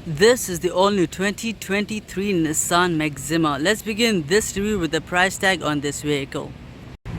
This is the all-new 2023 Nissan Maxima. Let's begin this review with the price tag on this vehicle.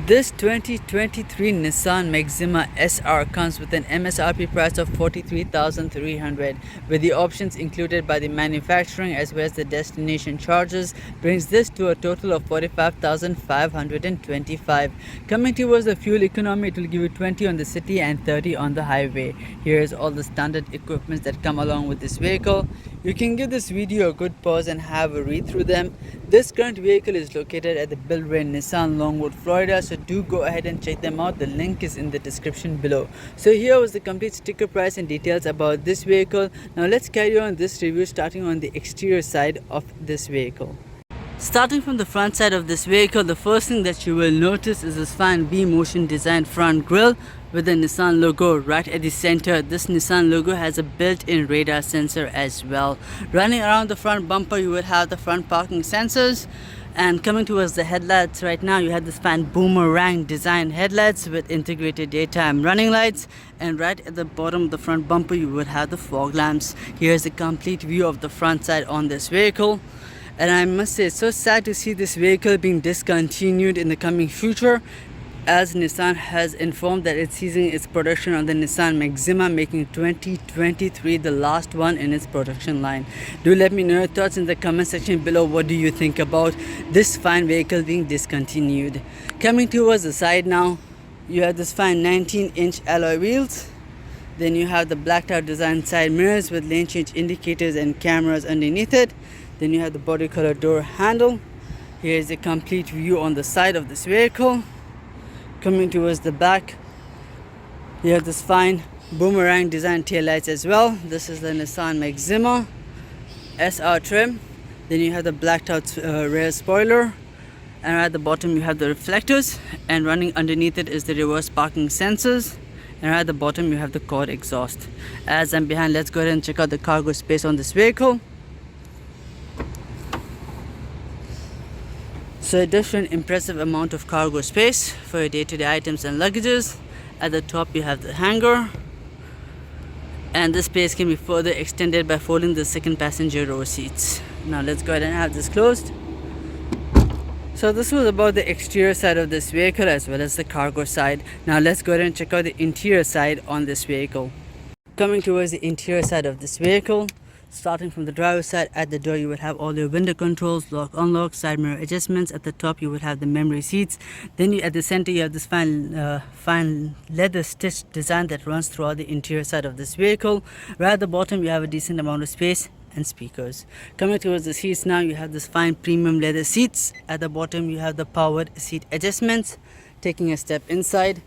This 2023 Nissan Maxima SR comes with an MSRP price of 43,300, with the options included by the manufacturing as well as the destination charges, brings this to a total of 45,525. Coming towards the fuel economy, it will give you 20 on the city and 30 on the highway. Here is all the standard equipment that come along with this vehicle. You can give this video a good pause and have a read through them. This current vehicle is located at the Billway Nissan Longwood, Florida, so do go ahead and check them out. The link is in the description below. So here was the complete sticker price and details about this vehicle. Now let's carry on this review, starting on the exterior side of this vehicle. Starting from the front side of this vehicle, the first thing that you will notice is this fine V-motion designed front grille with the Nissan logo right at the center. This Nissan logo has a built-in radar sensor as well. Running around the front bumper, you will have the front parking sensors. And coming towards the headlights, right now you have this fine boomerang design headlights with integrated daytime running lights. And right at the bottom of the front bumper, you would have the fog lamps. Here's a complete view of the front side on this vehicle. And I must say, it's so sad to see this vehicle being discontinued in the coming future, as Nissan has informed that it's ceasing its production on the Nissan Maxima, making 2023 the last one in its production line. Do let me know your thoughts in the comment section below. What do you think about this fine vehicle being discontinued? Coming towards the side now, you have this fine 19-inch alloy wheels. Then you have the blacked out design side mirrors with lane change indicators and cameras underneath it. Then you have the body color door handle. Here is a complete view on the side of this vehicle. Coming towards the back, you have this fine boomerang design taillights as well. This is the Nissan Maxima SR trim. Then you have the blacked out rear spoiler, and at the bottom you have the reflectors, and running underneath it is the reverse parking sensors, and at the bottom you have the quad exhaust. As I'm behind, let's go ahead and check out the cargo space on this vehicle. So it does show an impressive amount of cargo space for your day-to-day items and luggages. At the top you have the hangar, and this space can be further extended by folding the second passenger row seats. Now let's go ahead and have this closed. So this was about the exterior side of this vehicle as well as the cargo side. Now let's go ahead and check out the interior side on this vehicle. Coming towards the interior side of this vehicle, starting from the driver's side, at the door you would have all your window controls, lock, unlock, side mirror adjustments. At the top you would have the memory seats. Then at the center you have this fine leather stitched design that runs throughout the interior side of this vehicle. Right at the bottom you have a decent amount of space and speakers. Coming towards the seats now, you have this fine premium leather seats. At the bottom you have the powered seat adjustments. Taking a step inside,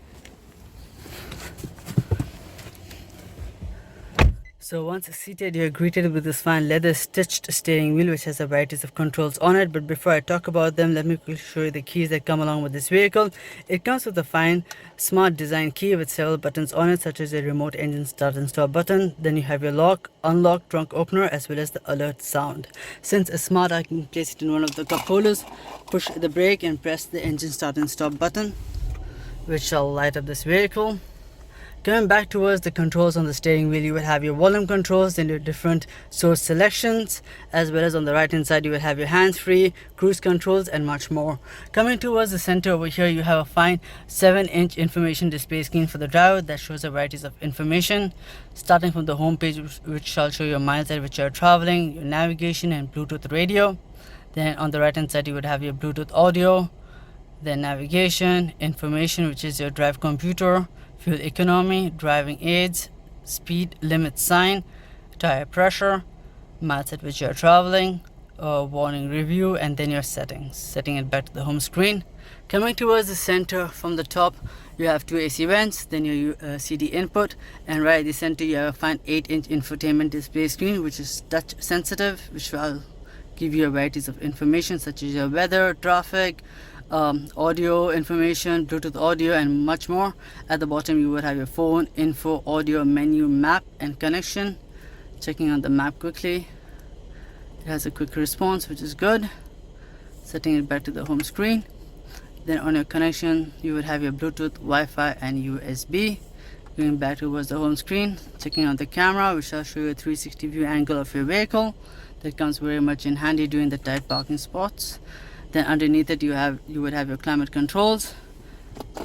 so once seated, you're greeted with this fine leather stitched steering wheel which has a variety of controls on it. But before I talk about them, let me quickly show you the keys that come along with this vehicle. It comes with a fine smart design key with several buttons on it, such as a remote engine start and stop button. Then you have your lock, unlock, trunk opener, as well as the alert sound. Since it's smart, I can place it in one of the cup holders, push the brake and press the engine start and stop button, which shall light up this vehicle. Coming back towards the controls on the steering wheel, you will have your volume controls and your different source selections, as well as on the right hand side you will have your hands-free, cruise controls, and much more. Coming towards the center over here, you have a fine 7-inch information display screen for the driver that shows a variety of information, starting from the home page, which shall show your miles at which you are traveling, your navigation and Bluetooth radio. Then on the right hand side you would have your Bluetooth audio, then navigation, information, which is your drive computer, fuel economy, driving aids, speed limit sign, tire pressure, miles at which you are traveling, warning review, and then your settings, setting it back to the home screen. Coming towards the center, from the top you have two AC vents, then your CD input, and right at the center you have a fine 8-inch infotainment display screen which is touch sensitive, which will give you a varieties of information such as your weather, traffic, audio information, Bluetooth audio, and much more. At the bottom you would have your phone, info, audio, menu, map, and connection. Checking on the map quickly, it has a quick response, which is good. Setting it back to the home screen. Then on your connection you would have your Bluetooth, Wi-Fi, and USB. Going back towards the home screen, checking out the camera, which shall show you a 360 view angle of your vehicle. That comes very much in handy during the tight parking spots. Then underneath it you would have your climate controls.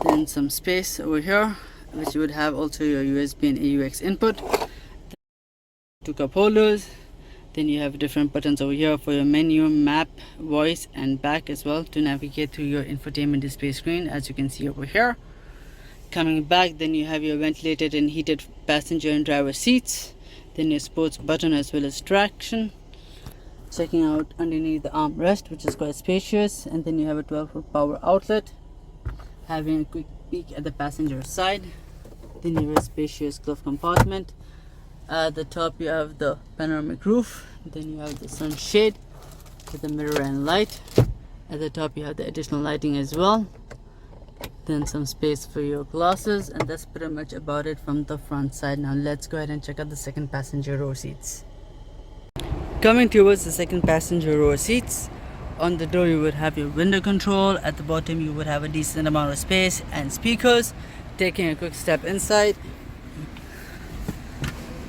Then some space over here, which you would have also your USB and AUX input. Two cup holders. Then you have different buttons over here for your menu, map, voice and back as well to navigate through your infotainment display screen, as you can see over here. Coming back, then you have your ventilated and heated passenger and driver seats. Then your sports button as well as traction. Checking out underneath the armrest, which is quite spacious, and then you have a 12-volt power outlet. Having a quick peek at the passenger side. Then you have a spacious glove compartment. At the top you have the panoramic roof. Then you have the sunshade with the mirror and light. At the top you have the additional lighting as well. Then some space for your glasses, and that's pretty much about it from the front side. Now let's go ahead and check out the second passenger row seats. Coming towards the second passenger row seats, on the door you would have your window control. At the bottom you would have a decent amount of space and speakers. Taking a quick step inside,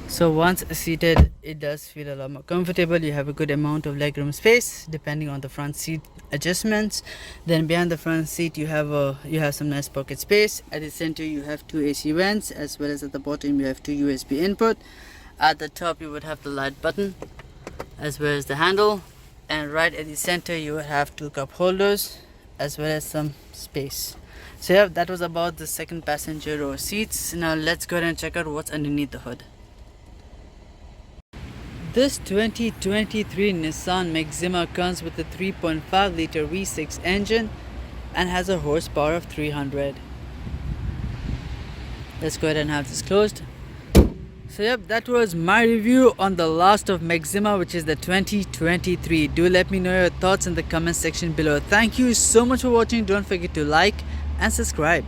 so once seated it does feel a lot more comfortable. You have a good amount of legroom space depending on the front seat adjustments. Then behind the front seat you have some nice pocket space. At the center you have two AC vents, as well as at the bottom you have two USB input. At the top you would have the light button as well as the handle, and right at the center you would have two cup holders as well as some space. So yeah, that was about the second passenger row seats. Now let's go ahead and check out what's underneath the hood. This 2023 Nissan Maxima comes with a 3.5 liter V6 engine and has a horsepower of 300. Let's go ahead and have this closed. So yep, that was my review on the last of Maxima, which is the 2023. Do let me know your thoughts in the comment section below. Thank you so much for watching. Don't forget to like and subscribe.